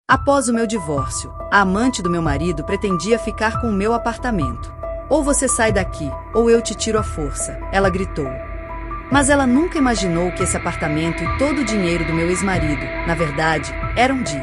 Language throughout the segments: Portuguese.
Após o meu divórcio, a amante do meu marido pretendia ficar com o meu apartamento. Ou você sai daqui, ou eu te tiro à força, ela gritou. Mas ela nunca imaginou que esse apartamento e todo o dinheiro do meu ex-marido, na verdade, eram de...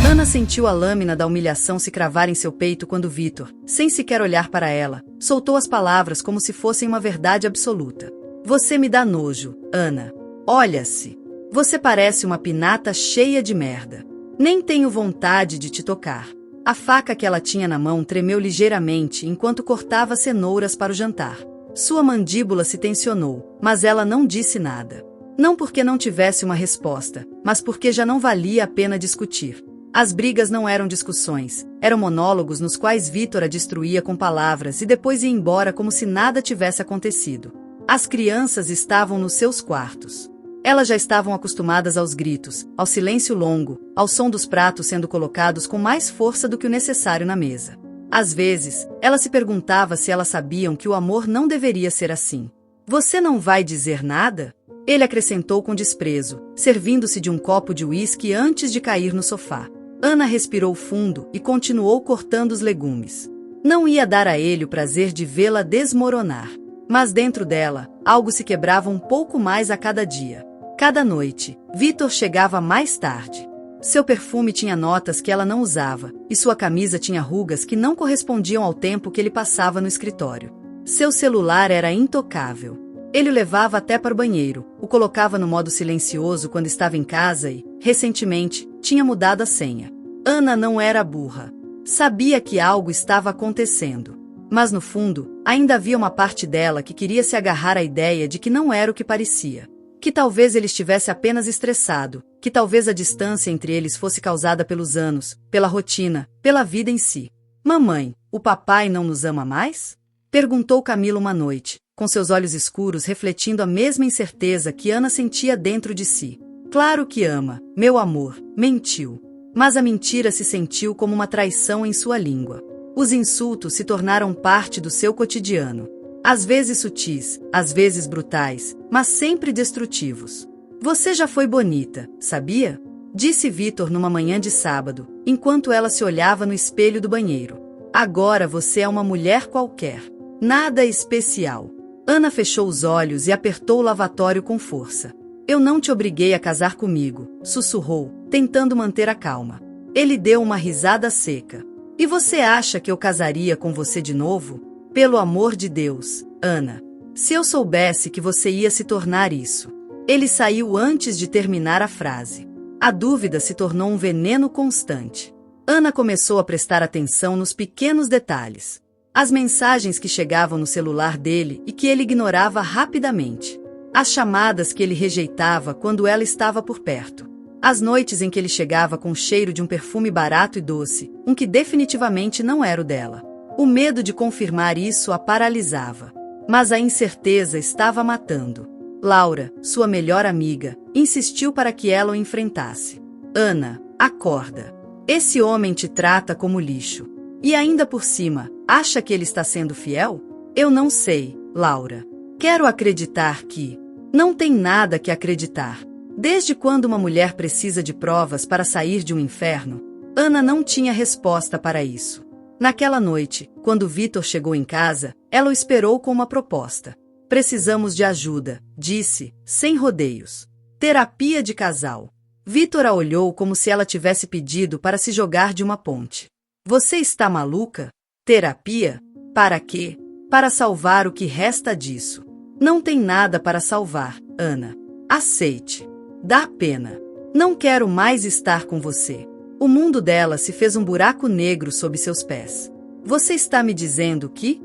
Ana sentiu a lâmina da humilhação se cravar em seu peito quando Vitor, sem sequer olhar para ela, soltou as palavras como se fossem uma verdade absoluta. Você me dá nojo, Ana. Olha-se. Você parece uma pinata cheia de merda. Nem tenho vontade de te tocar. A faca que ela tinha na mão tremeu ligeiramente enquanto cortava cenouras para o jantar. Sua mandíbula se tensionou, mas ela não disse nada. Não porque não tivesse uma resposta, mas porque já não valia a pena discutir. As brigas não eram discussões, eram monólogos nos quais Vitor a destruía com palavras e depois ia embora como se nada tivesse acontecido. As crianças estavam nos seus quartos. Elas já estavam acostumadas aos gritos, ao silêncio longo, ao som dos pratos sendo colocados com mais força do que o necessário na mesa. Às vezes, ela se perguntava se elas sabiam que o amor não deveria ser assim. Você não vai dizer nada? Ele acrescentou com desprezo, servindo-se de um copo de uísque antes de cair no sofá. Ana respirou fundo e continuou cortando os legumes. Não ia dar a ele o prazer de vê-la desmoronar. Mas dentro dela, algo se quebrava um pouco mais a cada dia. Cada noite, Vitor chegava mais tarde. Seu perfume tinha notas que ela não usava, e sua camisa tinha rugas que não correspondiam ao tempo que ele passava no escritório. Seu celular era intocável. Ele o levava até para o banheiro, o colocava no modo silencioso quando estava em casa e, recentemente, tinha mudado a senha. Ana não era burra. Sabia que algo estava acontecendo. Mas no fundo, ainda havia uma parte dela que queria se agarrar à ideia de que não era o que parecia. Que talvez ele estivesse apenas estressado, que talvez a distância entre eles fosse causada pelos anos, pela rotina, pela vida em si. Mamãe, o papai não nos ama mais? Perguntou Camila uma noite, com seus olhos escuros refletindo a mesma incerteza que Ana sentia dentro de si. Claro que ama, meu amor, mentiu. Mas a mentira se sentiu como uma traição em sua língua. Os insultos se tornaram parte do seu cotidiano. Às vezes sutis, às vezes brutais, mas sempre destrutivos. Você já foi bonita, sabia? Disse Vitor numa manhã de sábado, enquanto ela se olhava no espelho do banheiro. Agora você é uma mulher qualquer. Nada especial. Ana fechou os olhos e apertou o lavatório com força. Eu não te obriguei a casar comigo, sussurrou, tentando manter a calma. Ele deu uma risada seca. E você acha que eu casaria com você de novo? Pelo amor de Deus, Ana. Se eu soubesse que você ia se tornar isso. Ele saiu antes de terminar a frase. A dúvida se tornou um veneno constante. Ana começou a prestar atenção nos pequenos detalhes. As mensagens que chegavam no celular dele e que ele ignorava rapidamente. As chamadas que ele rejeitava quando ela estava por perto. As noites em que ele chegava com o cheiro de um perfume barato e doce, um que definitivamente não era o dela. O medo de confirmar isso a paralisava. Mas a incerteza estava matando. Laura, sua melhor amiga, insistiu para que ela o enfrentasse. Ana, acorda. Esse homem te trata como lixo. E ainda por cima, acha que ele está sendo fiel? Eu não sei, Laura. Quero acreditar que... Não tem nada que acreditar. Desde quando uma mulher precisa de provas para sair de um inferno? Ana não tinha resposta para isso. Naquela noite, quando Vitor chegou em casa, ela o esperou com uma proposta. Precisamos de ajuda, disse, sem rodeios. Terapia de casal. Vitor a olhou como se ela tivesse pedido para se jogar de uma ponte. Você está maluca? Terapia? Para quê? Para salvar o que resta disso. Não tem nada para salvar, Ana. Aceite. Dá pena. Não quero mais estar com você. O mundo dela se fez um buraco negro sob seus pés. Você está me dizendo que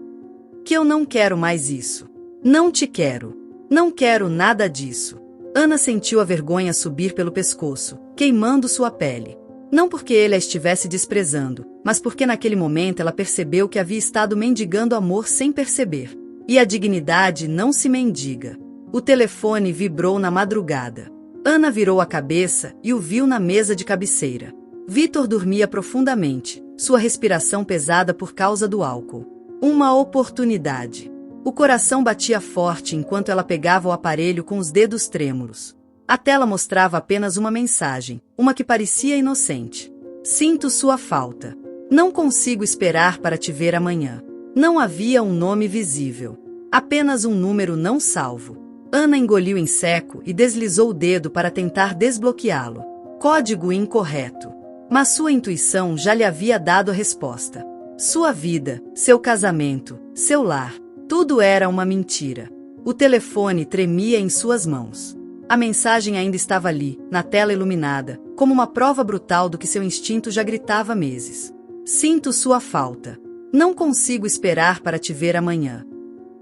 eu não quero mais isso. Não te quero. Não quero nada disso. Ana sentiu a vergonha subir pelo pescoço, queimando sua pele. Não porque ele a estivesse desprezando, mas porque naquele momento ela percebeu que havia estado mendigando amor sem perceber. E a dignidade não se mendiga. O telefone vibrou na madrugada. Ana virou a cabeça e o viu na mesa de cabeceira. Vitor dormia profundamente, sua respiração pesada por causa do álcool. Uma oportunidade. O coração batia forte enquanto ela pegava o aparelho com os dedos trêmulos. A tela mostrava apenas uma mensagem, uma que parecia inocente. Sinto sua falta. Não consigo esperar para te ver amanhã. Não havia um nome visível. Apenas um número não salvo. Ana engoliu em seco e deslizou o dedo para tentar desbloqueá-lo. Código incorreto. Mas sua intuição já lhe havia dado a resposta. Sua vida, seu casamento, seu lar, tudo era uma mentira. O telefone tremia em suas mãos. A mensagem ainda estava ali, na tela iluminada, como uma prova brutal do que seu instinto já gritava há meses. Sinto sua falta. Não consigo esperar para te ver amanhã.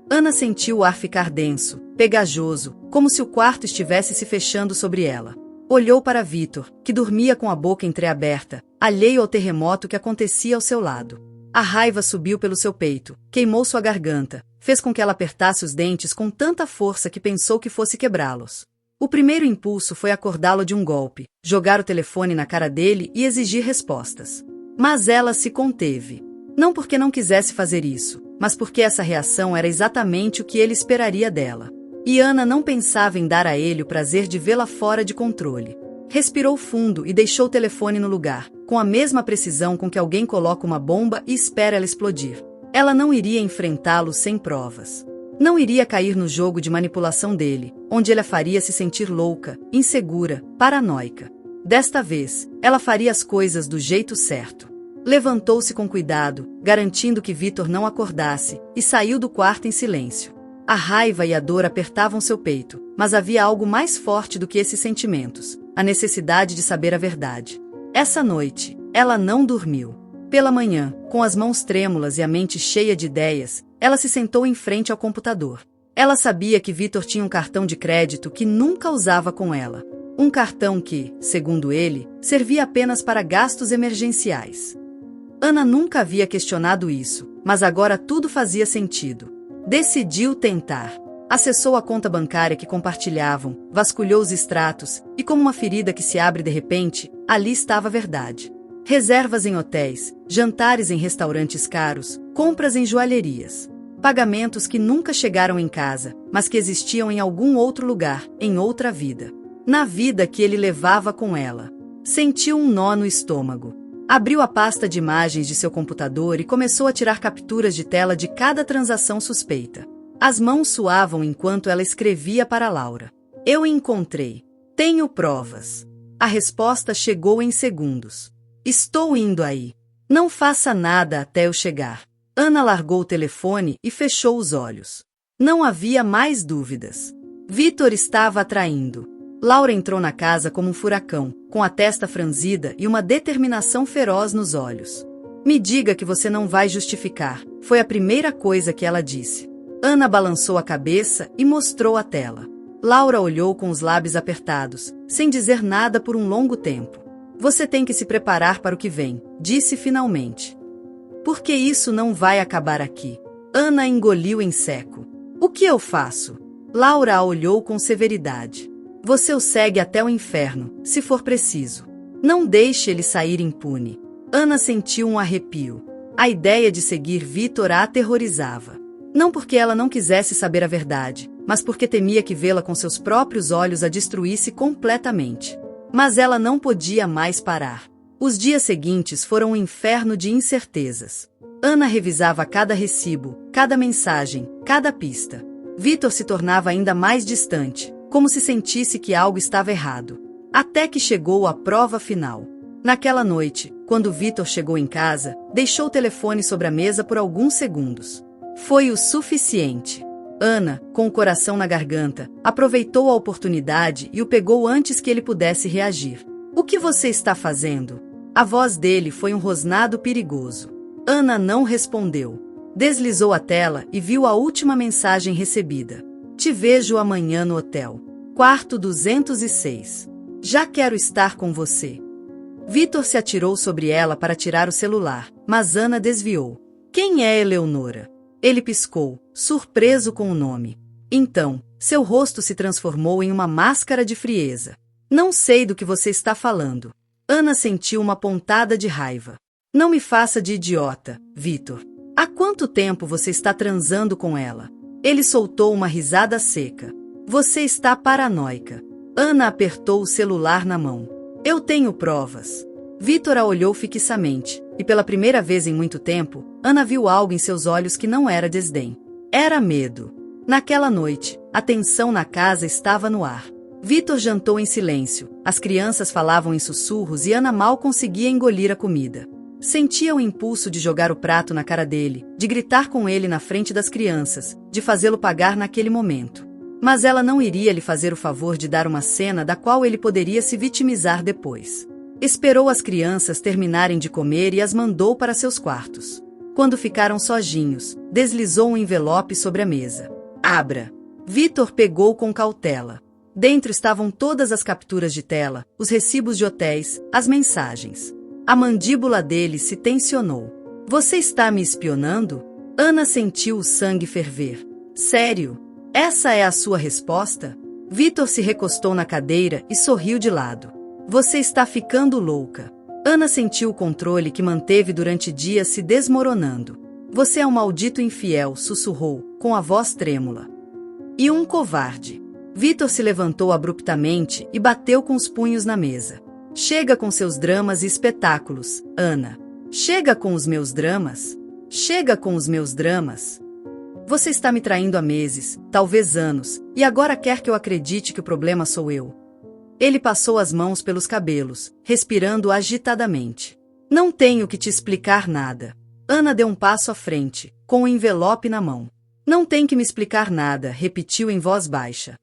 Ana sentiu o ar ficar denso, pegajoso, como se o quarto estivesse se fechando sobre ela. Olhou para Vítor, que dormia com a boca entreaberta, alheio ao terremoto que acontecia ao seu lado. A raiva subiu pelo seu peito, queimou sua garganta, fez com que ela apertasse os dentes com tanta força que pensou que fosse quebrá-los. O primeiro impulso foi acordá-lo de um golpe, jogar o telefone na cara dele e exigir respostas. Mas ela se conteve. Não porque não quisesse fazer isso, mas porque essa reação era exatamente o que ele esperaria dela. E Ana não pensava em dar a ele o prazer de vê-la fora de controle. Respirou fundo e deixou o telefone no lugar, com a mesma precisão com que alguém coloca uma bomba e espera ela explodir. Ela não iria enfrentá-lo sem provas. Não iria cair no jogo de manipulação dele, onde ele a faria se sentir louca, insegura, paranoica. Desta vez, ela faria as coisas do jeito certo. Levantou-se com cuidado, garantindo que Vítor não acordasse, e saiu do quarto em silêncio. A raiva e a dor apertavam seu peito, mas havia algo mais forte do que esses sentimentos, a necessidade de saber a verdade. Essa noite, ela não dormiu. Pela manhã, com as mãos trêmulas e a mente cheia de ideias, ela se sentou em frente ao computador. Ela sabia que Vítor tinha um cartão de crédito que nunca usava com ela. Um cartão que, segundo ele, servia apenas para gastos emergenciais. Ana nunca havia questionado isso, mas agora tudo fazia sentido. Decidiu tentar. Acessou a conta bancária que compartilhavam, vasculhou os extratos, e como uma ferida que se abre de repente, ali estava a verdade. Reservas em hotéis, jantares em restaurantes caros, compras em joalherias. Pagamentos que nunca chegaram em casa, mas que existiam em algum outro lugar, em outra vida. Na vida que ele levava com ela. Sentiu um nó no estômago. Abriu a pasta de imagens de seu computador e começou a tirar capturas de tela de cada transação suspeita. As mãos suavam enquanto ela escrevia para Laura. Eu encontrei. Tenho provas. A resposta chegou em segundos. Estou indo aí. Não faça nada até eu chegar. Ana largou o telefone e fechou os olhos. Não havia mais dúvidas. Vítor estava atraindo. Laura entrou na casa como um furacão, com a testa franzida e uma determinação feroz nos olhos. Me diga que você não vai justificar, foi a primeira coisa que ela disse. Ana balançou a cabeça e mostrou a tela. Laura olhou com os lábios apertados, sem dizer nada por um longo tempo. Você tem que se preparar para o que vem, disse finalmente. Porque isso não vai acabar aqui. Ana engoliu em seco. O que eu faço? Laura a olhou com severidade. Você o segue até o inferno, se for preciso. Não deixe ele sair impune. Ana sentiu um arrepio. A ideia de seguir Vítor a aterrorizava. Não porque ela não quisesse saber a verdade, mas porque temia que vê-la com seus próprios olhos a destruísse completamente. Mas ela não podia mais parar. Os dias seguintes foram um inferno de incertezas. Ana revisava cada recibo, cada mensagem, cada pista. Vítor se tornava ainda mais distante, como se sentisse que algo estava errado. Até que chegou a prova final. Naquela noite, quando Vítor chegou em casa, deixou o telefone sobre a mesa por alguns segundos. Foi o suficiente. Ana, com o coração na garganta, aproveitou a oportunidade e o pegou antes que ele pudesse reagir. O que você está fazendo? A voz dele foi um rosnado perigoso. Ana não respondeu. Deslizou a tela e viu a última mensagem recebida. Te vejo amanhã no hotel. Quarto 206. Já quero estar com você. Vítor se atirou sobre ela para tirar o celular, mas Ana desviou. Quem é Eleonora? Ele piscou, surpreso com o nome. Então, seu rosto se transformou em uma máscara de frieza. Não sei do que você está falando. Ana sentiu uma pontada de raiva. Não me faça de idiota, Vítor. Há quanto tempo você está transando com ela? Ele soltou uma risada seca. Você está paranoica. Ana apertou o celular na mão. Eu tenho provas. Vitor a olhou fixamente, e pela primeira vez em muito tempo, Ana viu algo em seus olhos que não era desdém. Era medo. Naquela noite, a tensão na casa estava no ar. Vitor jantou em silêncio, as crianças falavam em sussurros e Ana mal conseguia engolir a comida. Sentia o impulso de jogar o prato na cara dele, de gritar com ele na frente das crianças, de fazê-lo pagar naquele momento. Mas ela não iria lhe fazer o favor de dar uma cena da qual ele poderia se vitimizar depois. Esperou as crianças terminarem de comer e as mandou para seus quartos. Quando ficaram sozinhos, deslizou um envelope sobre a mesa. Abra! Vitor pegou com cautela. Dentro estavam todas as capturas de tela, os recibos de hotéis, as mensagens. A mandíbula dele se tensionou. Você está me espionando? Ana sentiu o sangue ferver. Sério? Essa é a sua resposta? Vitor se recostou na cadeira e sorriu de lado. Você está ficando louca. Ana sentiu o controle que manteve durante dias se desmoronando. Você é um maldito infiel, sussurrou, com a voz trêmula. E um covarde. Vitor se levantou abruptamente e bateu com os punhos na mesa. Chega com seus dramas e espetáculos, Ana. Chega com os meus dramas. Chega com os meus dramas. Você está me traindo há meses, talvez anos, e agora quer que eu acredite que o problema sou eu. Ele passou as mãos pelos cabelos, respirando agitadamente. Não tenho que te explicar nada. Ana deu um passo à frente, com o envelope na mão. Não tem que me explicar nada, repetiu em voz baixa.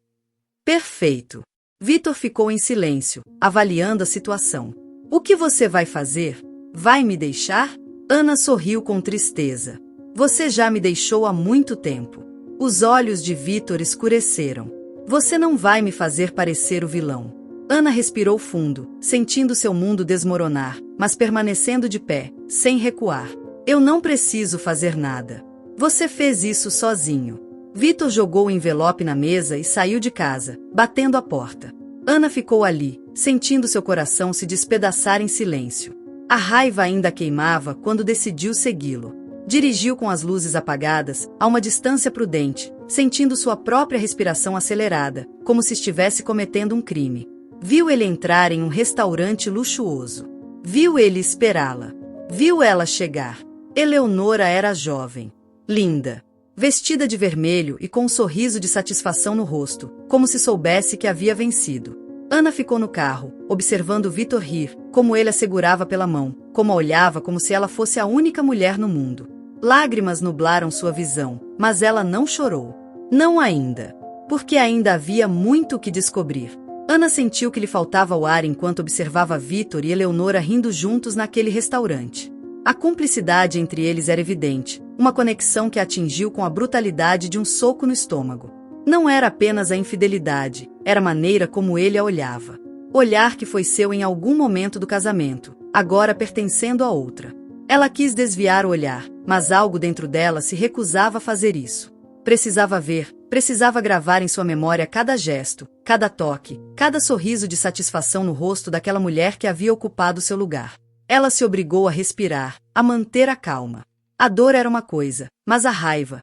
Perfeito. Vitor ficou em silêncio, avaliando a situação. O que você vai fazer? Vai me deixar? Ana sorriu com tristeza. Você já me deixou há muito tempo. Os olhos de Vitor escureceram. Você não vai me fazer parecer o vilão. Ana respirou fundo, sentindo seu mundo desmoronar, mas permanecendo de pé, sem recuar. Eu não preciso fazer nada. Você fez isso sozinho. Vitor jogou o envelope na mesa e saiu de casa, batendo a porta. Ana ficou ali, sentindo seu coração se despedaçar em silêncio. A raiva ainda queimava quando decidiu segui-lo. Dirigiu com as luzes apagadas, a uma distância prudente, sentindo sua própria respiração acelerada, como se estivesse cometendo um crime. Viu ele entrar em um restaurante luxuoso. Viu ele esperá-la. Viu ela chegar. Eleonora era jovem, linda, vestida de vermelho e com um sorriso de satisfação no rosto, como se soubesse que havia vencido. Ana ficou no carro, observando Vitor rir, como ele a segurava pela mão, como a olhava como se ela fosse a única mulher no mundo. Lágrimas nublaram sua visão, mas ela não chorou. Não ainda. Porque ainda havia muito o que descobrir. Ana sentiu que lhe faltava o ar enquanto observava Vitor e Eleonora rindo juntos naquele restaurante. A cumplicidade entre eles era evidente, uma conexão que a atingiu com a brutalidade de um soco no estômago. Não era apenas a infidelidade, era a maneira como ele a olhava. Olhar que foi seu em algum momento do casamento, agora pertencendo a outra. Ela quis desviar o olhar, mas algo dentro dela se recusava a fazer isso. Precisava ver, precisava gravar em sua memória cada gesto, cada toque, cada sorriso de satisfação no rosto daquela mulher que havia ocupado seu lugar. Ela se obrigou a respirar, a manter a calma. A dor era uma coisa, mas a raiva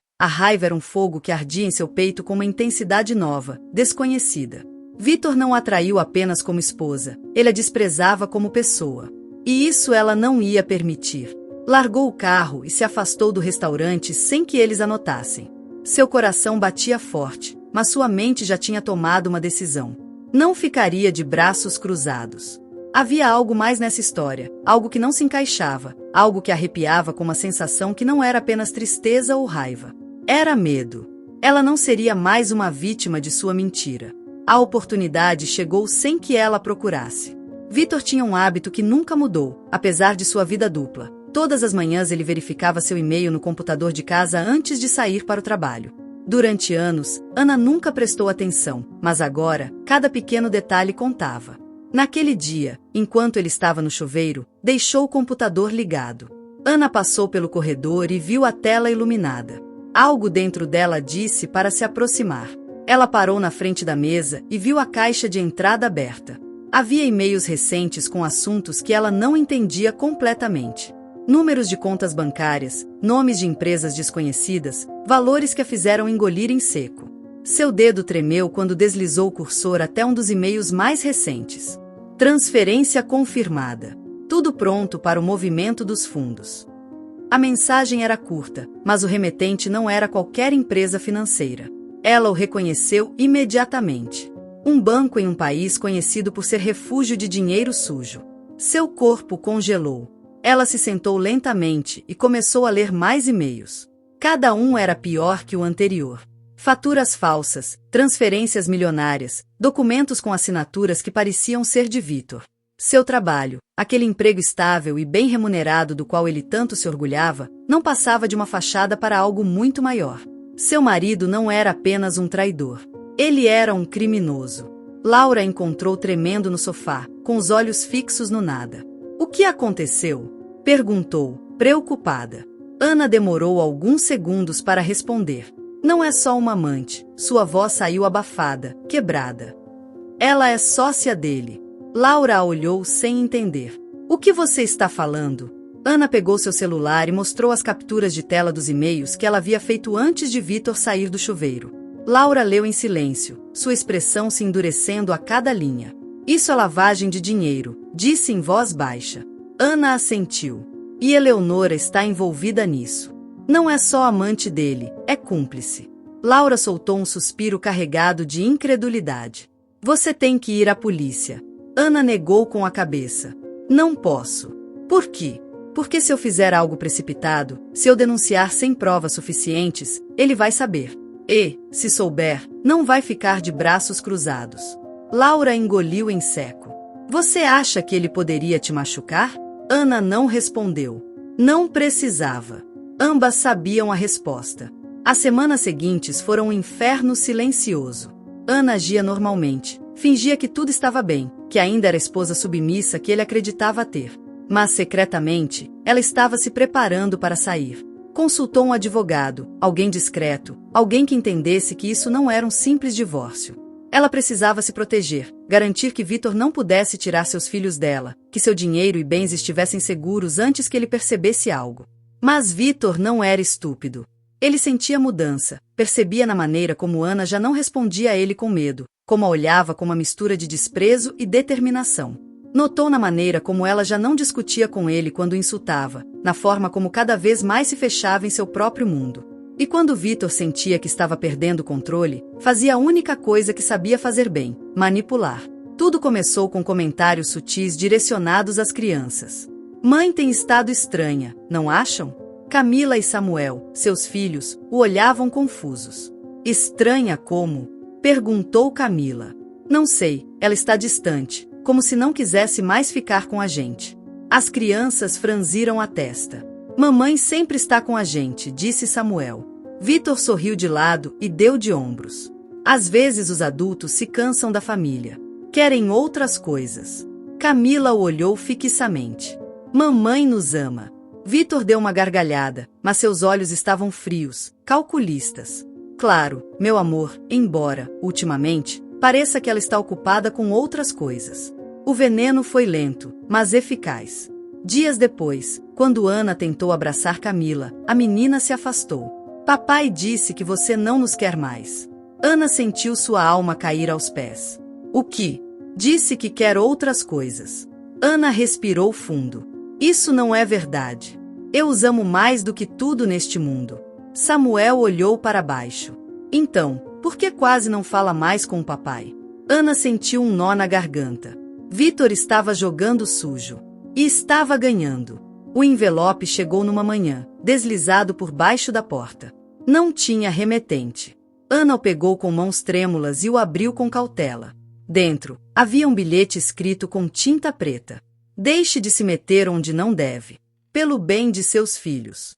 era um fogo que ardia em seu peito com uma intensidade nova, desconhecida. Vitor não a atraiu apenas como esposa, ele a desprezava como pessoa. E isso ela não ia permitir. Largou o carro e se afastou do restaurante sem que eles a notassem. Seu coração batia forte, mas sua mente já tinha tomado uma decisão. Não ficaria de braços cruzados. Havia algo mais nessa história, algo que não se encaixava, algo que arrepiava com uma sensação que não era apenas tristeza ou raiva. Era medo. Ela não seria mais uma vítima de sua mentira. A oportunidade chegou sem que ela a procurasse. Vitor tinha um hábito que nunca mudou, apesar de sua vida dupla. Todas as manhãs ele verificava seu e-mail no computador de casa antes de sair para o trabalho. Durante anos, Ana nunca prestou atenção, mas agora, cada pequeno detalhe contava. Naquele dia, enquanto ele estava no chuveiro, deixou o computador ligado. Ana passou pelo corredor e viu a tela iluminada. Algo dentro dela disse para se aproximar. Ela parou na frente da mesa e viu a caixa de entrada aberta. Havia e-mails recentes com assuntos que ela não entendia completamente. Números de contas bancárias, nomes de empresas desconhecidas, valores que a fizeram engolir em seco. Seu dedo tremeu quando deslizou o cursor até um dos e-mails mais recentes. Transferência confirmada. tudo pronto para o movimento dos fundos. A mensagem era curta, mas o remetente não era qualquer empresa financeira. Ela o reconheceu imediatamente. Um banco em um país conhecido por ser refúgio de dinheiro sujo. Seu corpo congelou. Ela se sentou lentamente e começou a ler mais e-mails. Cada um era pior que o anterior. Faturas falsas, transferências milionárias, documentos com assinaturas que pareciam ser de Vitor. Seu trabalho, aquele emprego estável e bem remunerado do qual ele tanto se orgulhava, não passava de uma fachada para algo muito maior. Seu marido não era apenas um traidor. Ele era um criminoso. Laura encontrou tremendo no sofá, com os olhos fixos no nada. O que aconteceu? Perguntou, preocupada. Ana demorou alguns segundos para responder. Não é só uma amante, sua voz saiu abafada, quebrada. Ela é sócia dele. Laura a olhou sem entender. O que você está falando? Ana pegou seu celular e mostrou as capturas de tela dos e-mails que ela havia feito antes de Vitor sair do chuveiro. Laura leu em silêncio, sua expressão se endurecendo a cada linha. Isso é lavagem de dinheiro, disse em voz baixa. Ana assentiu. E Eleonora está envolvida nisso. Não é só amante dele, é cúmplice. Laura soltou um suspiro carregado de incredulidade. Você tem que ir à polícia. Ana negou com a cabeça. Não posso. Por quê? Porque se eu fizer algo precipitado, se eu denunciar sem provas suficientes, ele vai saber. E, se souber, não vai ficar de braços cruzados. Laura engoliu em seco. Você acha que ele poderia te machucar? Ana não respondeu. Não precisava. Ambas sabiam a resposta. As semanas seguintes foram um inferno silencioso. Ana agia normalmente, fingia que tudo estava bem, que ainda era a esposa submissa que ele acreditava ter. Mas, secretamente, ela estava se preparando para sair. Consultou um advogado, alguém discreto, alguém que entendesse que isso não era um simples divórcio. Ela precisava se proteger, garantir que Vitor não pudesse tirar seus filhos dela, que seu dinheiro e bens estivessem seguros antes que ele percebesse algo. Mas Vitor não era estúpido. Ele sentia mudança, percebia na maneira como Ana já não respondia a ele com medo, como a olhava com uma mistura de desprezo e determinação. Notou na maneira como ela já não discutia com ele quando o insultava, na forma como cada vez mais se fechava em seu próprio mundo. E quando Vitor sentia que estava perdendo o controle, fazia a única coisa que sabia fazer bem, manipular. Tudo começou com comentários sutis direcionados às crianças. Mãe tem estado estranha, não acham? Camila e Samuel, seus filhos, o olhavam confusos. Estranha como? Perguntou Camila. Não sei, ela está distante, como se não quisesse mais ficar com a gente. As crianças franziram a testa. Mamãe sempre está com a gente, disse Samuel. Vitor sorriu de lado e deu de ombros. Às vezes os adultos se cansam da família. Querem outras coisas. Camila o olhou fixamente. Mamãe nos ama. Vitor deu uma gargalhada, mas seus olhos estavam frios, calculistas. Claro, meu amor, embora, ultimamente, pareça que ela está ocupada com outras coisas. O veneno foi lento, mas eficaz. Dias depois, quando Ana tentou abraçar Camila, a menina se afastou. Papai disse que você não nos quer mais. Ana sentiu sua alma cair aos pés. O que? Disse que quer outras coisas. Ana respirou fundo. Isso não é verdade. Eu os amo mais do que tudo neste mundo. Samuel olhou para baixo. Então, por que quase não fala mais com o papai? Ana sentiu um nó na garganta. Vitor estava jogando sujo. E estava ganhando. O envelope chegou numa manhã, deslizado por baixo da porta. Não tinha remetente. Ana o pegou com mãos trêmulas e o abriu com cautela. Dentro, havia um bilhete escrito com tinta preta. Deixe de se meter onde não deve. Pelo bem de seus filhos.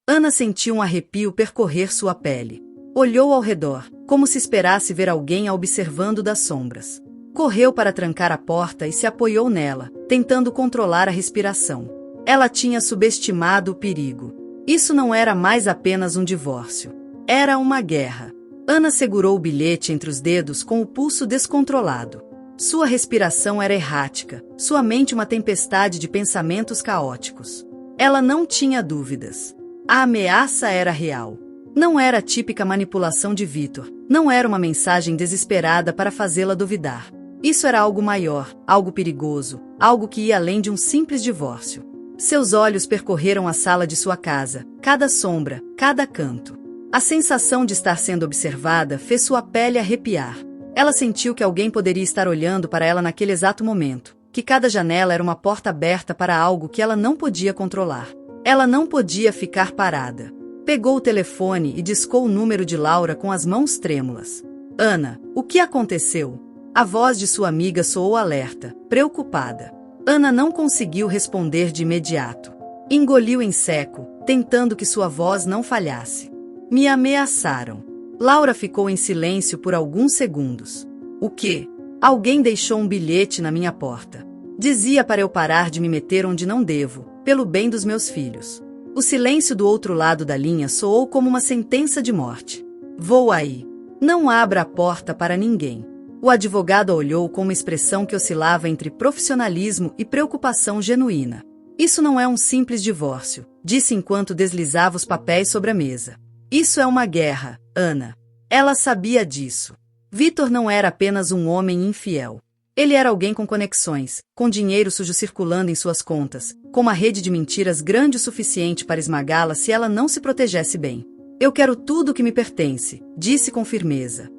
Ana sentiu um arrepio percorrer sua pele. Olhou ao redor, como se esperasse ver alguém a observando das sombras. Correu para trancar a porta e se apoiou nela, tentando controlar a respiração. Ela tinha subestimado o perigo. Isso não era mais apenas um divórcio. Era uma guerra. Ana segurou o bilhete entre os dedos com o pulso descontrolado. Sua respiração era errática, sua mente uma tempestade de pensamentos caóticos. Ela não tinha dúvidas. A ameaça era real. Não era a típica manipulação de Vitor, não era uma mensagem desesperada para fazê-la duvidar. Isso era algo maior, algo perigoso, algo que ia além de um simples divórcio. Seus olhos percorreram a sala de sua casa, cada sombra, cada canto. A sensação de estar sendo observada fez sua pele arrepiar. Ela sentiu que alguém poderia estar olhando para ela naquele exato momento, que cada janela era uma porta aberta para algo que ela não podia controlar. Ela não podia ficar parada. Pegou o telefone e discou o número de Laura com as mãos trêmulas. Ana, o que aconteceu? A voz de sua amiga soou alerta, preocupada. Ana não conseguiu responder de imediato. Engoliu em seco, tentando que sua voz não falhasse. Me ameaçaram. Laura ficou em silêncio por alguns segundos. O quê? Alguém deixou um bilhete na minha porta. Dizia para eu parar de me meter onde não devo, pelo bem dos meus filhos. O silêncio do outro lado da linha soou como uma sentença de morte. Vou aí. Não abra a porta para ninguém. O advogado a olhou com uma expressão que oscilava entre profissionalismo e preocupação genuína. Isso não é um simples divórcio, disse enquanto deslizava os papéis sobre a mesa. Isso é uma guerra, Ana. Ela sabia disso. Vitor não era apenas um homem infiel. Ele era alguém com conexões, com dinheiro sujo circulando em suas contas, com uma rede de mentiras grande o suficiente para esmagá-la se ela não se protegesse bem. Eu quero tudo o que me pertence, disse com firmeza.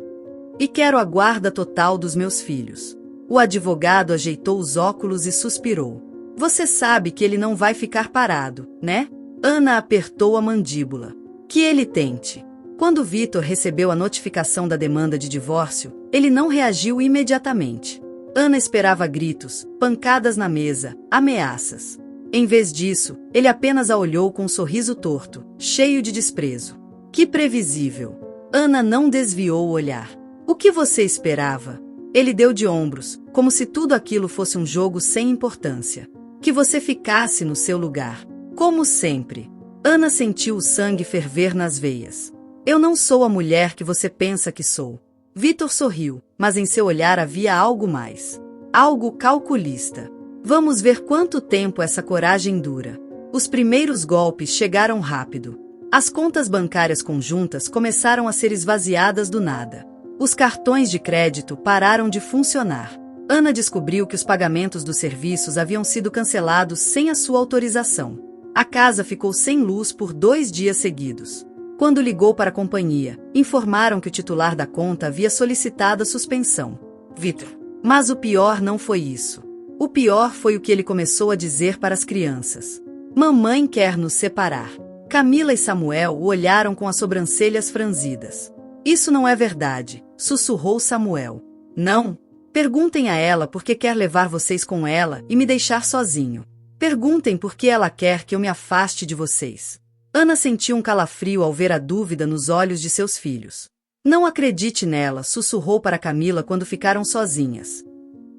E quero a guarda total dos meus filhos. O advogado ajeitou os óculos e suspirou. Você sabe que ele não vai ficar parado, né? Ana apertou a mandíbula. Que ele tente. Quando Vitor recebeu a notificação da demanda de divórcio, ele não reagiu imediatamente. Ana esperava gritos, pancadas na mesa, ameaças. Em vez disso, ele apenas a olhou com um sorriso torto, cheio de desprezo. Que previsível. Ana não desviou o olhar. O que você esperava? Ele deu de ombros, como se tudo aquilo fosse um jogo sem importância. Que você ficasse no seu lugar. Como sempre. Ana sentiu o sangue ferver nas veias. Eu não sou a mulher que você pensa que sou. Vitor sorriu, mas em seu olhar havia algo mais. Algo calculista. Vamos ver quanto tempo essa coragem dura. Os primeiros golpes chegaram rápido. As contas bancárias conjuntas começaram a ser esvaziadas do nada. Os cartões de crédito pararam de funcionar. Ana descobriu que os pagamentos dos serviços haviam sido cancelados sem a sua autorização. A casa ficou sem luz por 2 dias seguidos. Quando ligou para a companhia, informaram que o titular da conta havia solicitado a suspensão. Vitor. Mas o pior não foi isso. O pior foi o que ele começou a dizer para as crianças. Mamãe quer nos separar. Camila e Samuel o olharam com as sobrancelhas franzidas. Isso não é verdade, sussurrou Samuel. Não? Perguntem a ela por que quer levar vocês com ela e me deixar sozinho. Perguntem por que ela quer que eu me afaste de vocês. Ana sentiu um calafrio ao ver a dúvida nos olhos de seus filhos. Não acredite nela, sussurrou para Camila quando ficaram sozinhas.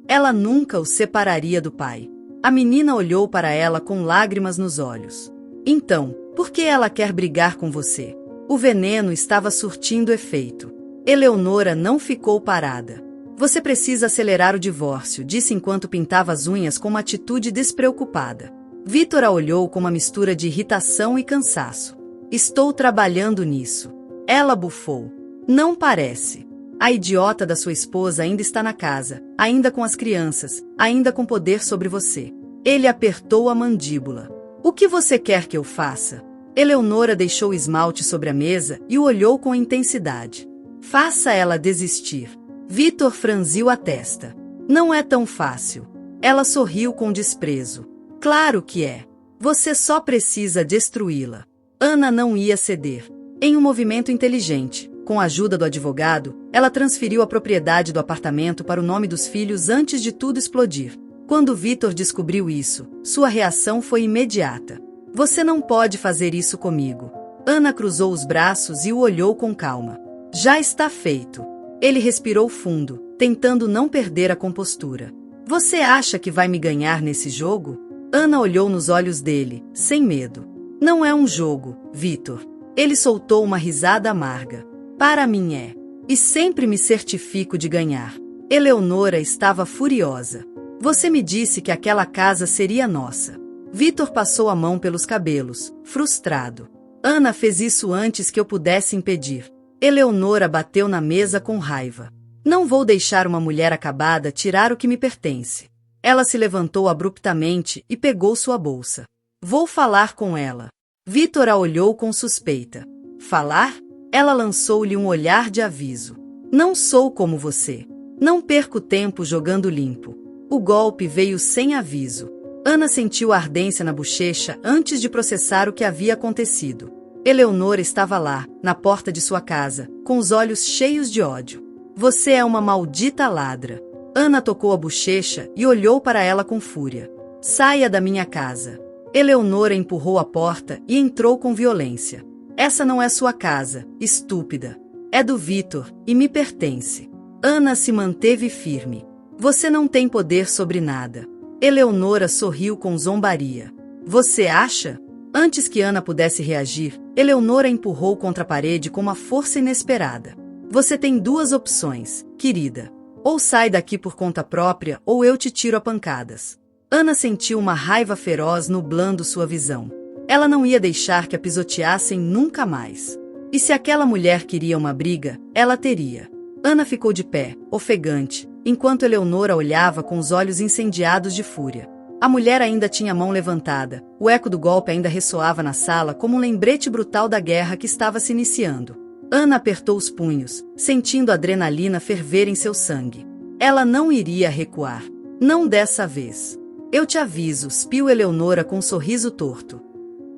Ela nunca o separaria do pai. A menina olhou para ela com lágrimas nos olhos. Então, por que ela quer brigar com você? O veneno estava surtindo efeito. Eleonora não ficou parada. Você precisa acelerar o divórcio, disse enquanto pintava as unhas com uma atitude despreocupada. Vitor a olhou com uma mistura de irritação e cansaço. Estou trabalhando nisso. Ela bufou. Não parece. A idiota da sua esposa ainda está na casa, ainda com as crianças, ainda com poder sobre você. Ele apertou a mandíbula. O que você quer que eu faça? Eleonora deixou o esmalte sobre a mesa e o olhou com intensidade. Faça ela desistir. Vitor franziu a testa. Não é tão fácil. Ela sorriu com desprezo. Claro que é. Você só precisa destruí-la. Ana não ia ceder. Em um movimento inteligente, com a ajuda do advogado, ela transferiu a propriedade do apartamento para o nome dos filhos antes de tudo explodir. Quando Vitor descobriu isso, sua reação foi imediata. Você não pode fazer isso comigo. Ana cruzou os braços e o olhou com calma. Já está feito. Ele respirou fundo, tentando não perder a compostura. Você acha que vai me ganhar nesse jogo? Ana olhou nos olhos dele, sem medo. Não é um jogo, Vitor. Ele soltou uma risada amarga. Para mim é. E sempre me certifico de ganhar. Eleonora estava furiosa. Você me disse que aquela casa seria nossa. Vitor passou a mão pelos cabelos, frustrado. Ana fez isso antes que eu pudesse impedir. Eleonora bateu na mesa com raiva. Não vou deixar uma mulher acabada tirar o que me pertence. Ela se levantou abruptamente e pegou sua bolsa. Vou falar com ela. Vitor a olhou com suspeita. Falar? Ela lançou-lhe um olhar de aviso. Não sou como você. Não perco tempo jogando limpo. O golpe veio sem aviso. Ana sentiu a ardência na bochecha antes de processar o que havia acontecido. Eleonora estava lá, na porta de sua casa, com os olhos cheios de ódio. Você é uma maldita ladra. Ana tocou a bochecha e olhou para ela com fúria. Saia da minha casa. Eleonora empurrou a porta e entrou com violência. Essa não é sua casa, estúpida. É do Vitor, e me pertence. Ana se manteve firme. Você não tem poder sobre nada. Eleonora sorriu com zombaria. Você acha? Antes que Ana pudesse reagir, Eleonora empurrou contra a parede com uma força inesperada. Você tem duas opções, querida. Ou sai daqui por conta própria, ou eu te tiro a pancadas. Ana sentiu uma raiva feroz nublando sua visão. Ela não ia deixar que a pisoteassem nunca mais. E se aquela mulher queria uma briga, ela teria. Ana ficou de pé, ofegante, enquanto Eleonora olhava com os olhos incendiados de fúria. A mulher ainda tinha a mão levantada, o eco do golpe ainda ressoava na sala como um lembrete brutal da guerra que estava se iniciando. Ana apertou os punhos, sentindo a adrenalina ferver em seu sangue. Ela não iria recuar. Não dessa vez. Eu te aviso, espiou Eleonora com um sorriso torto.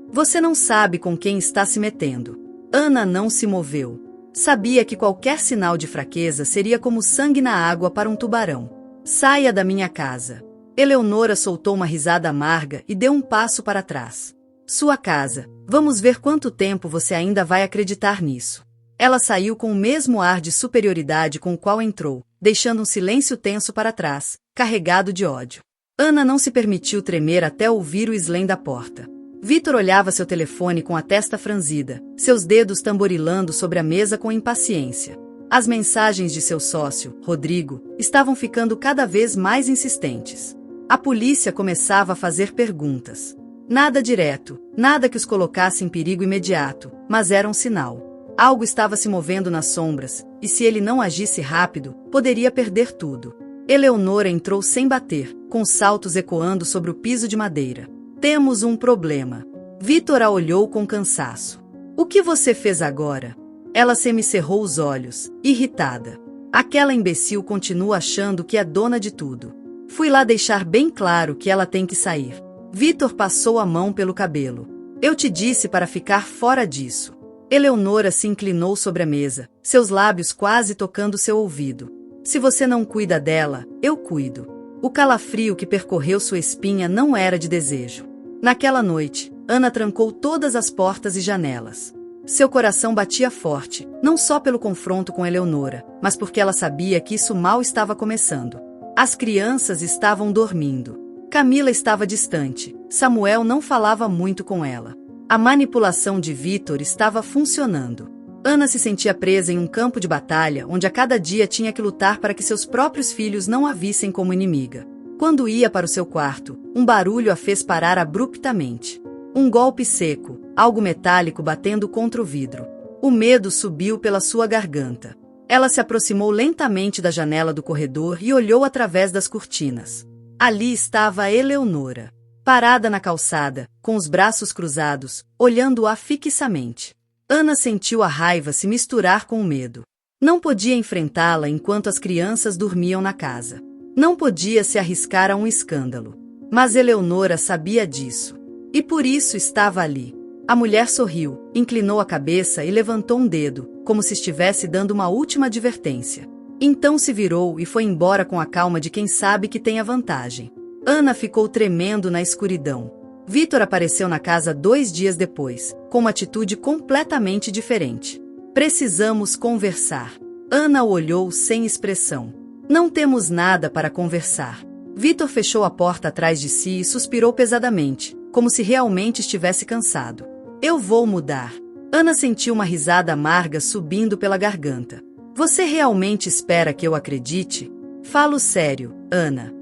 Você não sabe com quem está se metendo. Ana não se moveu. Sabia que qualquer sinal de fraqueza seria como sangue na água para um tubarão. Saia da minha casa. Eleonora soltou uma risada amarga e deu um passo para trás. Sua casa. Vamos ver quanto tempo você ainda vai acreditar nisso. Ela saiu com o mesmo ar de superioridade com o qual entrou, deixando um silêncio tenso para trás, carregado de ódio. Ana não se permitiu tremer até ouvir o slam da porta. Vitor olhava seu telefone com a testa franzida, seus dedos tamborilando sobre a mesa com impaciência. As mensagens de seu sócio, Rodrigo, estavam ficando cada vez mais insistentes. A polícia começava a fazer perguntas. Nada direto, nada que os colocasse em perigo imediato, mas era um sinal. Algo estava se movendo nas sombras, e se ele não agisse rápido, poderia perder tudo. Eleonora entrou sem bater, com saltos ecoando sobre o piso de madeira. Temos um problema. Vitor a olhou com cansaço. O que você fez agora? Ela semicerrou os olhos, irritada. Aquela imbecil continua achando que é dona de tudo. Fui lá deixar bem claro que ela tem que sair. Vitor passou a mão pelo cabelo. Eu te disse para ficar fora disso. Eleonora se inclinou sobre a mesa, seus lábios quase tocando seu ouvido. Se você não cuida dela, eu cuido. O calafrio que percorreu sua espinha não era de desejo. Naquela noite, Ana trancou todas as portas e janelas. Seu coração batia forte, não só pelo confronto com Eleonora, mas porque ela sabia que isso mal estava começando. As crianças estavam dormindo. Camila estava distante, Samuel não falava muito com ela. A manipulação de Vitor estava funcionando. Ana se sentia presa em um campo de batalha onde a cada dia tinha que lutar para que seus próprios filhos não a vissem como inimiga. Quando ia para o seu quarto, um barulho a fez parar abruptamente. Um golpe seco, algo metálico batendo contra o vidro. O medo subiu pela sua garganta. Ela se aproximou lentamente da janela do corredor e olhou através das cortinas. Ali estava a Eleonora, parada na calçada, com os braços cruzados, olhando-a fixamente. Ana sentiu a raiva se misturar com o medo. Não podia enfrentá-la enquanto as crianças dormiam na casa. Não podia se arriscar a um escândalo. Mas Eleonora sabia disso. E por isso estava ali. A mulher sorriu, inclinou a cabeça e levantou um dedo, como se estivesse dando uma última advertência. Então se virou e foi embora com a calma de quem sabe que tem a vantagem. Ana ficou tremendo na escuridão. Vitor apareceu na casa 2 dias depois, com uma atitude completamente diferente. Precisamos conversar. Ana o olhou sem expressão. Não temos nada para conversar. Vitor fechou a porta atrás de si e suspirou pesadamente, como se realmente estivesse cansado. Eu vou mudar. Ana sentiu uma risada amarga subindo pela garganta. Você realmente espera que eu acredite? Falo sério, Ana.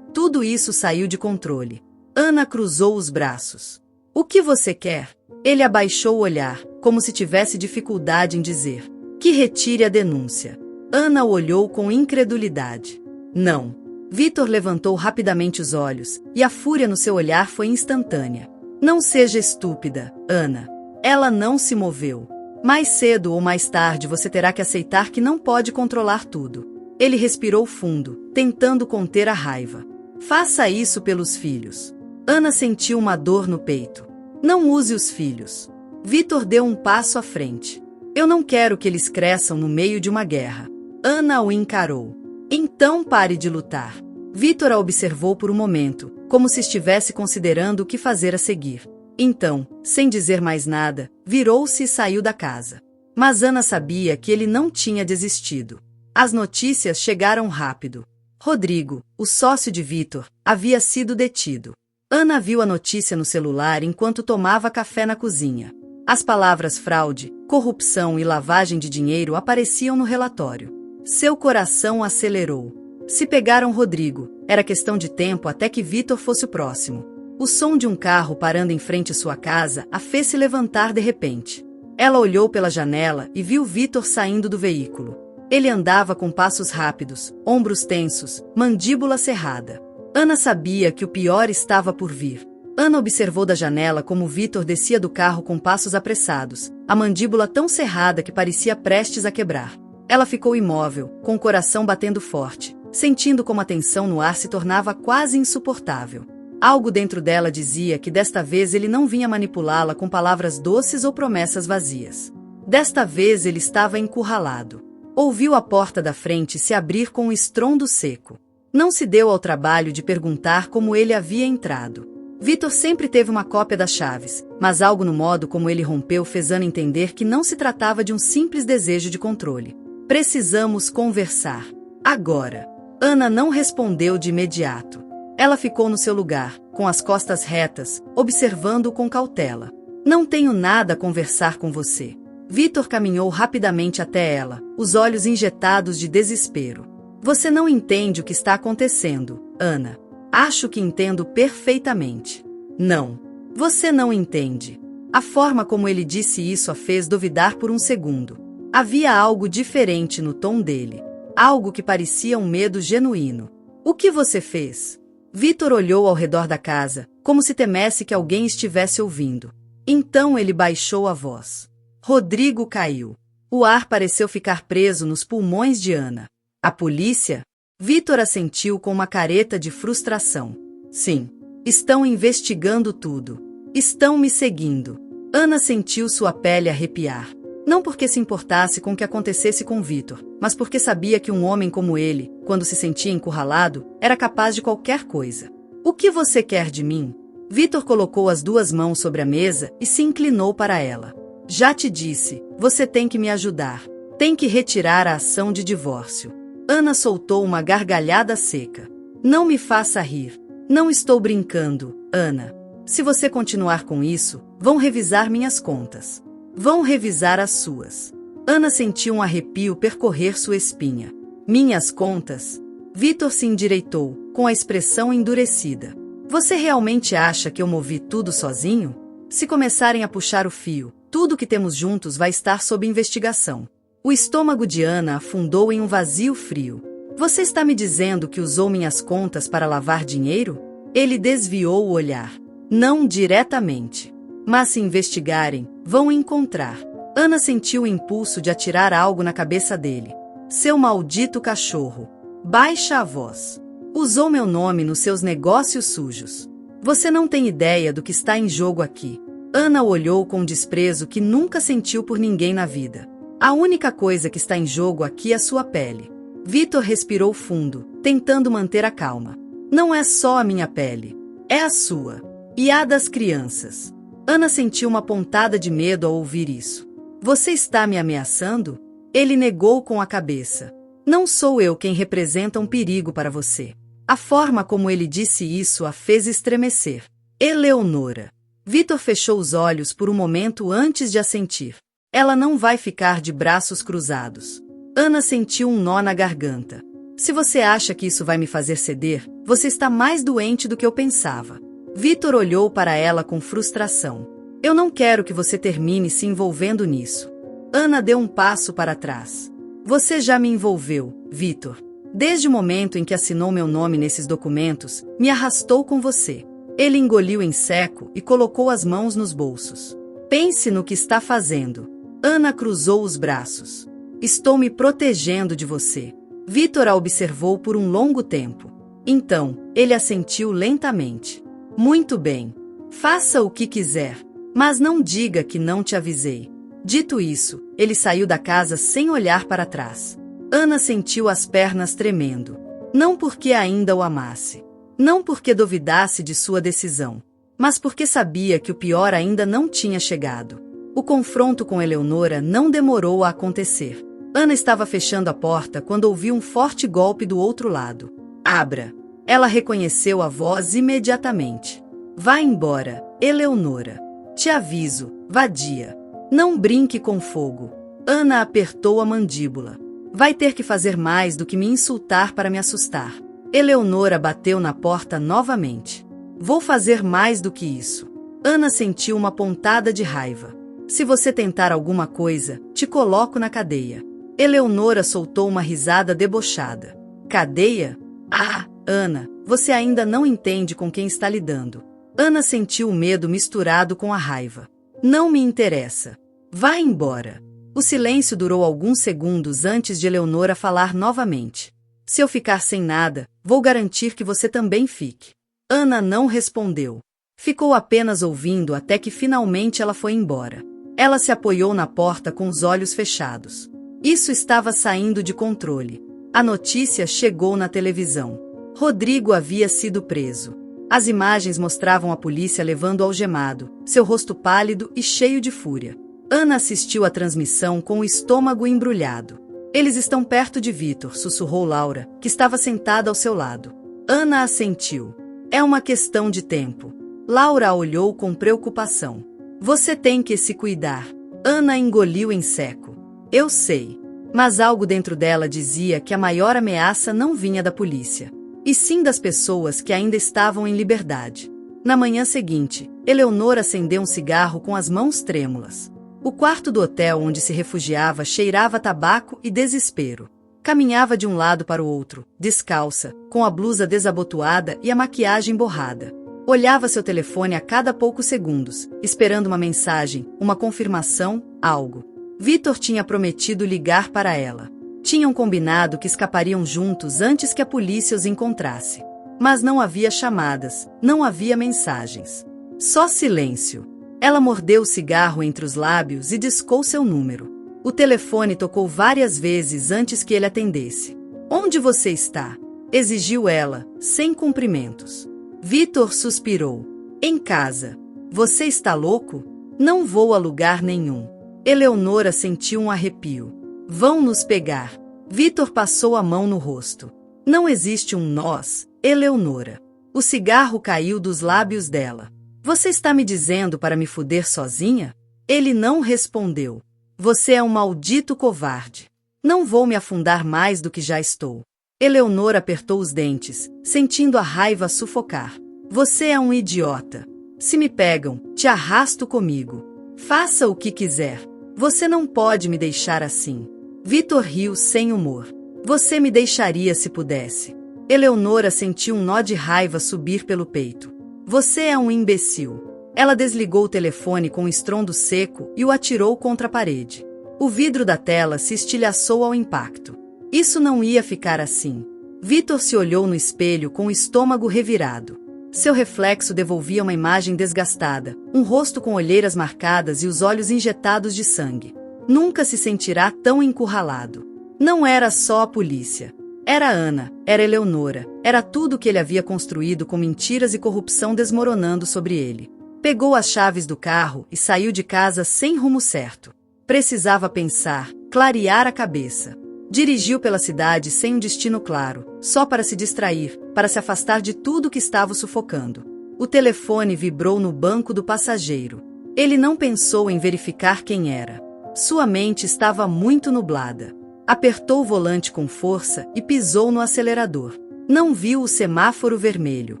Tudo isso saiu de controle. Ana cruzou os braços. O que você quer? Ele abaixou o olhar, como se tivesse dificuldade em dizer. Que retire a denúncia. Ana o olhou com incredulidade. Não. Vitor levantou rapidamente os olhos, e a fúria no seu olhar foi instantânea. Não seja estúpida, Ana. Ela não se moveu. Mais cedo ou mais tarde você terá que aceitar que não pode controlar tudo. Ele respirou fundo, tentando conter a raiva. Faça isso pelos filhos. Ana sentiu uma dor no peito. Não use os filhos. Vitor deu um passo à frente. Eu não quero que eles cresçam no meio de uma guerra. Ana o encarou. Então pare de lutar. Vitor a observou por um momento, como se estivesse considerando o que fazer a seguir. Então, sem dizer mais nada, virou-se e saiu da casa. Mas Ana sabia que ele não tinha desistido. As notícias chegaram rápido. Rodrigo, o sócio de Vitor, havia sido detido. Ana viu a notícia no celular enquanto tomava café na cozinha. As palavras fraude, corrupção e lavagem de dinheiro apareciam no relatório. Seu coração acelerou. Se pegaram Rodrigo, era questão de tempo até que Vitor fosse o próximo. O som de um carro parando em frente à sua casa a fez se levantar de repente. Ela olhou pela janela e viu Vitor saindo do veículo. Ele andava com passos rápidos, ombros tensos, mandíbula cerrada. Ana sabia que o pior estava por vir. Ana observou da janela como Vitor descia do carro com passos apressados, a mandíbula tão cerrada que parecia prestes a quebrar. Ela ficou imóvel, com o coração batendo forte, sentindo como a tensão no ar se tornava quase insuportável. Algo dentro dela dizia que desta vez ele não vinha manipulá-la com palavras doces ou promessas vazias. Desta vez ele estava encurralado. Ouviu a porta da frente se abrir com um estrondo seco. Não se deu ao trabalho de perguntar como ele havia entrado. Vitor sempre teve uma cópia das chaves, mas algo no modo como ele rompeu fez Ana entender que não se tratava de um simples desejo de controle. Precisamos conversar. Agora. Ana não respondeu de imediato. Ela ficou no seu lugar, com as costas retas, observando-o com cautela. Não tenho nada a conversar com você. Vitor caminhou rapidamente até ela, os olhos injetados de desespero. Você não entende o que está acontecendo, Ana. Acho que entendo perfeitamente. Não. Você não entende. A forma como ele disse isso a fez duvidar por um segundo. Havia algo diferente no tom dele. Algo que parecia um medo genuíno. O que você fez? Vitor olhou ao redor da casa, como se temesse que alguém estivesse ouvindo. Então ele baixou a voz. Rodrigo caiu. O ar pareceu ficar preso nos pulmões de Ana. A polícia? Vitor assentiu com uma careta de frustração. Sim. Estão investigando tudo. Estão me seguindo. Ana sentiu sua pele arrepiar. Não porque se importasse com o que acontecesse com Vitor, mas porque sabia que um homem como ele, quando se sentia encurralado, era capaz de qualquer coisa. O que você quer de mim? Vitor colocou as duas mãos sobre a mesa e se inclinou para ela. Já te disse, você tem que me ajudar. Tem que retirar a ação de divórcio. Ana soltou uma gargalhada seca. Não me faça rir. Não estou brincando, Ana. Se você continuar com isso, vão revisar minhas contas. Vão revisar as suas. Ana sentiu um arrepio percorrer sua espinha. Minhas contas? Vitor se endireitou, com a expressão endurecida. Você realmente acha que eu movi tudo sozinho? Se começarem a puxar o fio, tudo que temos juntos vai estar sob investigação. O estômago de Ana afundou em um vazio frio. Você está me dizendo que usou minhas contas para lavar dinheiro? Ele desviou o olhar. Não diretamente. Mas se investigarem, vão encontrar. Ana sentiu o impulso de atirar algo na cabeça dele. Seu maldito cachorro. Baixa a voz. Usou meu nome nos seus negócios sujos. Você não tem ideia do que está em jogo aqui. Ana o olhou com um desprezo que nunca sentiu por ninguém na vida. A única coisa que está em jogo aqui é sua pele. Vitor respirou fundo, tentando manter a calma. Não é só a minha pele. É a sua. E a das crianças. Ana sentiu uma pontada de medo ao ouvir isso. Você está me ameaçando? Ele negou com a cabeça. Não sou eu quem representa um perigo para você. A forma como ele disse isso a fez estremecer. Eleonora. Vitor fechou os olhos por um momento antes de assentir. Ela não vai ficar de braços cruzados. Ana sentiu um nó na garganta. Se você acha que isso vai me fazer ceder, você está mais doente do que eu pensava. Vitor olhou para ela com frustração. Eu não quero que você termine se envolvendo nisso. Ana deu um passo para trás. Você já me envolveu, Vitor. Desde o momento em que assinou meu nome nesses documentos, me arrastou com você. Ele engoliu em seco e colocou as mãos nos bolsos. Pense no que está fazendo. Ana cruzou os braços. Estou me protegendo de você. Vitor a observou por um longo tempo. Então, ele assentiu lentamente. Muito bem. Faça o que quiser. Mas não diga que não te avisei. Dito isso, ele saiu da casa sem olhar para trás. Ana sentiu as pernas tremendo. Não porque ainda o amasse. Não porque duvidasse de sua decisão. Mas porque sabia que o pior ainda não tinha chegado. O confronto com Eleonora não demorou a acontecer. Ana estava fechando a porta quando ouviu um forte golpe do outro lado. Abra! Ela reconheceu a voz imediatamente. Vá embora, Eleonora. Te aviso, vadia. Não brinque com fogo. Ana apertou a mandíbula. Vai ter que fazer mais do que me insultar para me assustar. Eleonora bateu na porta novamente. Vou fazer mais do que isso. Ana sentiu uma pontada de raiva. Se você tentar alguma coisa, te coloco na cadeia. Eleonora soltou uma risada debochada. Cadeia? Ah, Ana, você ainda não entende com quem está lidando. Ana sentiu o medo misturado com a raiva. Não me interessa. Vá embora. O silêncio durou alguns segundos antes de Eleonora falar novamente. Se eu ficar sem nada, vou garantir que você também fique. Ana não respondeu. Ficou apenas ouvindo até que finalmente ela foi embora. Ela se apoiou na porta com os olhos fechados. Isso estava saindo de controle. A notícia chegou na televisão. Rodrigo havia sido preso. As imagens mostravam a polícia levando-o algemado, seu rosto pálido e cheio de fúria. Ana assistiu à transmissão com o estômago embrulhado. Eles estão perto de Vitor, sussurrou Laura, que estava sentada ao seu lado. Ana assentiu. É uma questão de tempo. Laura a olhou com preocupação. Você tem que se cuidar. Ana engoliu em seco. Eu sei. Mas algo dentro dela dizia que a maior ameaça não vinha da polícia, e sim das pessoas que ainda estavam em liberdade. Na manhã seguinte, Eleonora acendeu um cigarro com as mãos trêmulas. O quarto do hotel onde se refugiava cheirava a tabaco e desespero. Caminhava de um lado para o outro, descalça, com a blusa desabotoada e a maquiagem borrada. Olhava seu telefone a cada poucos segundos, esperando uma mensagem, uma confirmação, algo. Vitor tinha prometido ligar para ela. Tinham combinado que escapariam juntos antes que a polícia os encontrasse. Mas não havia chamadas, não havia mensagens. Só silêncio. Ela mordeu o cigarro entre os lábios e discou seu número. O telefone tocou várias vezes antes que ele atendesse. Onde você está? Exigiu ela, sem cumprimentos. Vitor suspirou. Em casa. Você está louco? Não vou a lugar nenhum. Eleonora sentiu um arrepio. Vão nos pegar. Vitor passou a mão no rosto. Não existe um nós, Eleonora. O cigarro caiu dos lábios dela. Você está me dizendo para me fuder sozinha? Ele não respondeu. Você é um maldito covarde. Não vou me afundar mais do que já estou. Eleonora apertou os dentes, sentindo a raiva sufocar. Você é um idiota. Se me pegam, te arrasto comigo. Faça o que quiser. Você não pode me deixar assim. Vitor riu sem humor. Você me deixaria se pudesse. Eleonora sentiu um nó de raiva subir pelo peito. Você é um imbecil. Ela desligou o telefone com um estrondo seco e o atirou contra a parede. O vidro da tela se estilhaçou ao impacto. Isso não ia ficar assim. Vitor se olhou no espelho com o estômago revirado. Seu reflexo devolvia uma imagem desgastada, um rosto com olheiras marcadas e os olhos injetados de sangue. Nunca se sentirá tão encurralado. Não era só a polícia. Era Ana, era Eleonora, era tudo que ele havia construído com mentiras e corrupção desmoronando sobre ele. Pegou as chaves do carro e saiu de casa sem rumo certo. Precisava pensar, clarear a cabeça. Dirigiu pela cidade sem um destino claro, só para se distrair, para se afastar de tudo que estava o sufocando. O telefone vibrou no banco do passageiro. Ele não pensou em verificar quem era. Sua mente estava muito nublada. Apertou o volante com força e pisou no acelerador. Não viu o semáforo vermelho.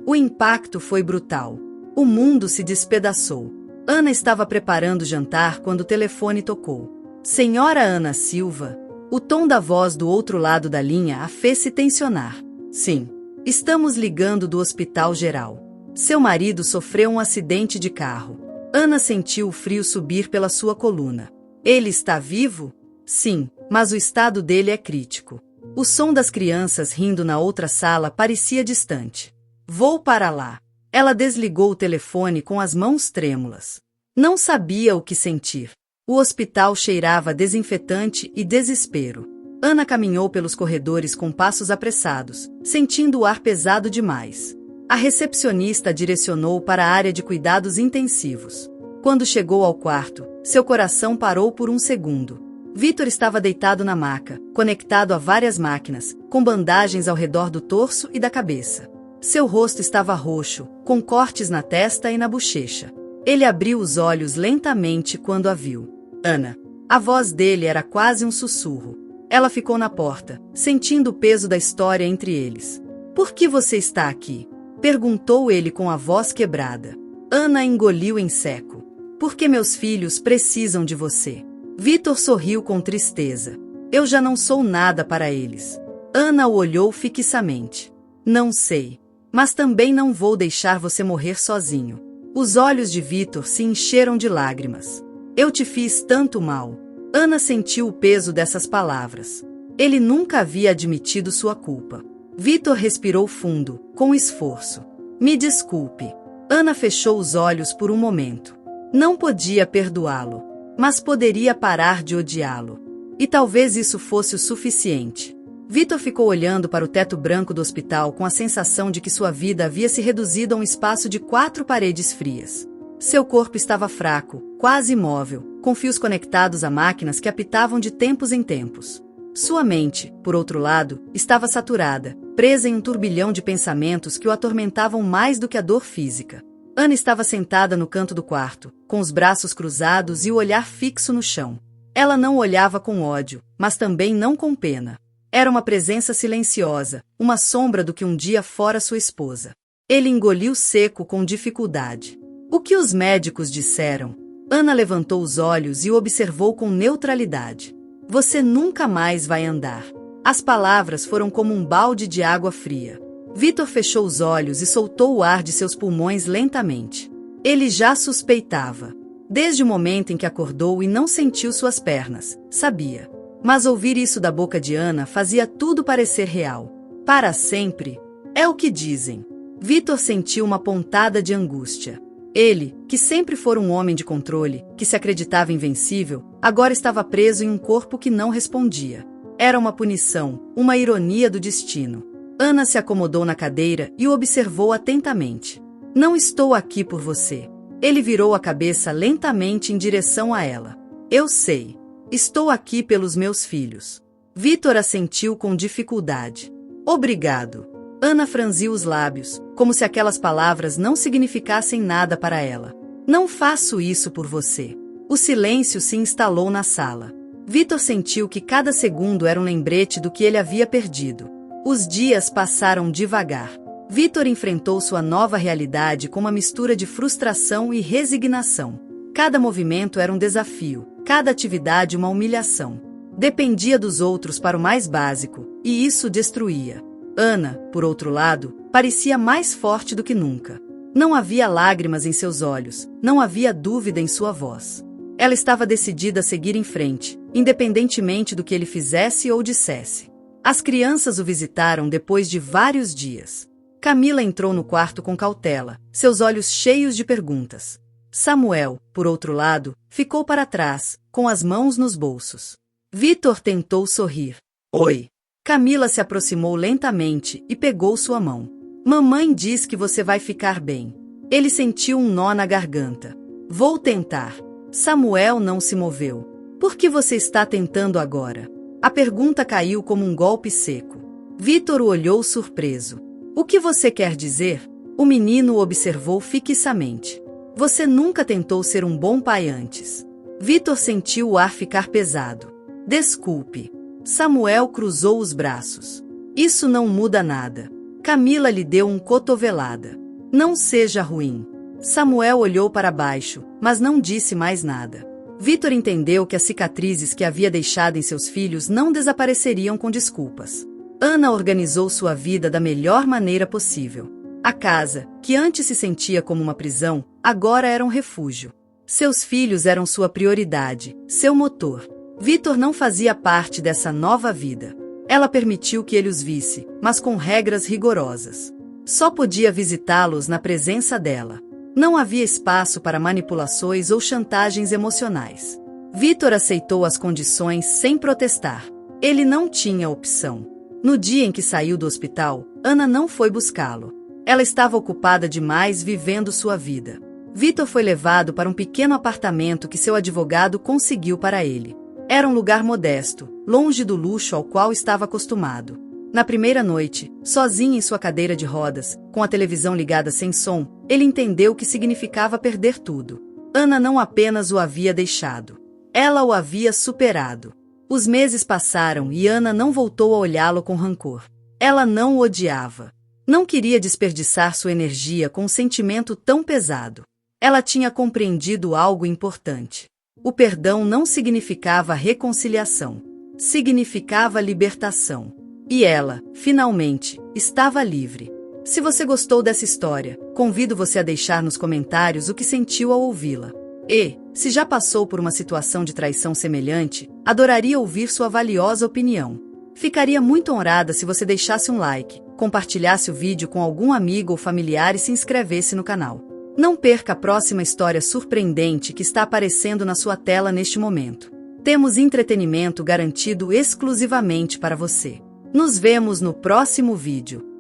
O impacto foi brutal. O mundo se despedaçou. Ana estava preparando o jantar quando o telefone tocou. Senhora Ana Silva. O tom da voz do outro lado da linha a fez se tensionar. Sim. Estamos ligando do Hospital Geral. Seu marido sofreu um acidente de carro. Ana sentiu o frio subir pela sua coluna. Ele está vivo? Sim, mas o estado dele é crítico. O som das crianças rindo na outra sala parecia distante. Vou para lá. Ela desligou o telefone com as mãos trêmulas. Não sabia o que sentir. O hospital cheirava a desinfetante e desespero. Ana caminhou pelos corredores com passos apressados, sentindo o ar pesado demais. A recepcionista a direcionou para a área de cuidados intensivos. Quando chegou ao quarto, seu coração parou por um segundo. Vítor estava deitado na maca, conectado a várias máquinas, com bandagens ao redor do torso e da cabeça. Seu rosto estava roxo, com cortes na testa e na bochecha. Ele abriu os olhos lentamente quando a viu. Ana. A voz dele era quase um sussurro. Ela ficou na porta, sentindo o peso da história entre eles. Por que você está aqui? Perguntou ele com a voz quebrada. Ana engoliu em seco. Porque meus filhos precisam de você. Vítor sorriu com tristeza. Eu já não sou nada para eles. Ana o olhou fixamente. Não sei. Mas também não vou deixar você morrer sozinho. Os olhos de Vítor se encheram de lágrimas. Eu te fiz tanto mal. Ana sentiu o peso dessas palavras. Ele nunca havia admitido sua culpa. Vítor respirou fundo, com esforço. Me desculpe. Ana fechou os olhos por um momento. Não podia perdoá-lo, mas poderia parar de odiá-lo. E talvez isso fosse o suficiente. Vítor ficou olhando para o teto branco do hospital com a sensação de que sua vida havia se reduzido a um espaço de 4 paredes frias. Seu corpo estava fraco, quase imóvel, com fios conectados a máquinas que apitavam de tempos em tempos. Sua mente, por outro lado, estava saturada, presa em um turbilhão de pensamentos que o atormentavam mais do que a dor física. Ana estava sentada no canto do quarto, com os braços cruzados e o olhar fixo no chão. Ela não olhava com ódio, mas também não com pena. Era uma presença silenciosa, uma sombra do que um dia fora sua esposa. Ele engoliu seco com dificuldade. O que os médicos disseram? Ana levantou os olhos e o observou com neutralidade. Você nunca mais vai andar. As palavras foram como um balde de água fria. Vítor fechou os olhos e soltou o ar de seus pulmões lentamente. Ele já suspeitava. Desde o momento em que acordou e não sentiu suas pernas, sabia. Mas ouvir isso da boca de Ana fazia tudo parecer real. Para sempre. É o que dizem. Vítor sentiu uma pontada de angústia. Ele, que sempre fora um homem de controle, que se acreditava invencível, agora estava preso em um corpo que não respondia. Era uma punição, uma ironia do destino. Ana se acomodou na cadeira e o observou atentamente. Não estou aqui por você. Ele virou a cabeça lentamente em direção a ela. Eu sei. Estou aqui pelos meus filhos. Vítor assentiu com dificuldade. Obrigado. Ana franziu os lábios, como se aquelas palavras não significassem nada para ela. Não faço isso por você. O silêncio se instalou na sala. Vítor sentiu que cada segundo era um lembrete do que ele havia perdido. Os dias passaram devagar. Vítor enfrentou sua nova realidade com uma mistura de frustração e resignação. Cada movimento era um desafio, cada atividade uma humilhação. Dependia dos outros para o mais básico, e isso o destruía. Ana, por outro lado, parecia mais forte do que nunca. Não havia lágrimas em seus olhos, não havia dúvida em sua voz. Ela estava decidida a seguir em frente, independentemente do que ele fizesse ou dissesse. As crianças o visitaram depois de vários dias. Camila entrou no quarto com cautela, seus olhos cheios de perguntas. Samuel, por outro lado, ficou para trás, com as mãos nos bolsos. Vítor tentou sorrir. Oi. Camila se aproximou lentamente e pegou sua mão. Mamãe diz que você vai ficar bem. Ele sentiu um nó na garganta. Vou tentar. Samuel não se moveu. Por que você está tentando agora? A pergunta caiu como um golpe seco. Vítor o olhou surpreso. O que você quer dizer? O menino o observou fixamente. Você nunca tentou ser um bom pai antes. Vítor sentiu o ar ficar pesado. Desculpe. Samuel cruzou os braços. Isso não muda nada. Camila lhe deu uma cotovelada. Não seja ruim. Samuel olhou para baixo, mas não disse mais nada. Vitor entendeu que as cicatrizes que havia deixado em seus filhos não desapareceriam com desculpas. Ana organizou sua vida da melhor maneira possível. A casa, que antes se sentia como uma prisão, agora era um refúgio. Seus filhos eram sua prioridade, seu motor. Vitor não fazia parte dessa nova vida. Ela permitiu que ele os visse, mas com regras rigorosas. Só podia visitá-los na presença dela. Não havia espaço para manipulações ou chantagens emocionais. Vitor aceitou as condições sem protestar. Ele não tinha opção. No dia em que saiu do hospital, Ana não foi buscá-lo. Ela estava ocupada demais vivendo sua vida. Vitor foi levado para um pequeno apartamento que seu advogado conseguiu para ele. Era um lugar modesto, longe do luxo ao qual estava acostumado. Na primeira noite, sozinho em sua cadeira de rodas, com a televisão ligada sem som, ele entendeu o que significava perder tudo. Ana não apenas o havia deixado. Ela o havia superado. Os meses passaram e Ana não voltou a olhá-lo com rancor. Ela não o odiava. Não queria desperdiçar sua energia com um sentimento tão pesado. Ela tinha compreendido algo importante. O perdão não significava reconciliação. Significava libertação. E ela, finalmente, estava livre. Se você gostou dessa história, convido você a deixar nos comentários o que sentiu ao ouvi-la. E, se já passou por uma situação de traição semelhante, adoraria ouvir sua valiosa opinião. Ficaria muito honrada se você deixasse um like, compartilhasse o vídeo com algum amigo ou familiar e se inscrevesse no canal. Não perca a próxima história surpreendente que está aparecendo na sua tela neste momento. Temos entretenimento garantido exclusivamente para você. Nos vemos no próximo vídeo.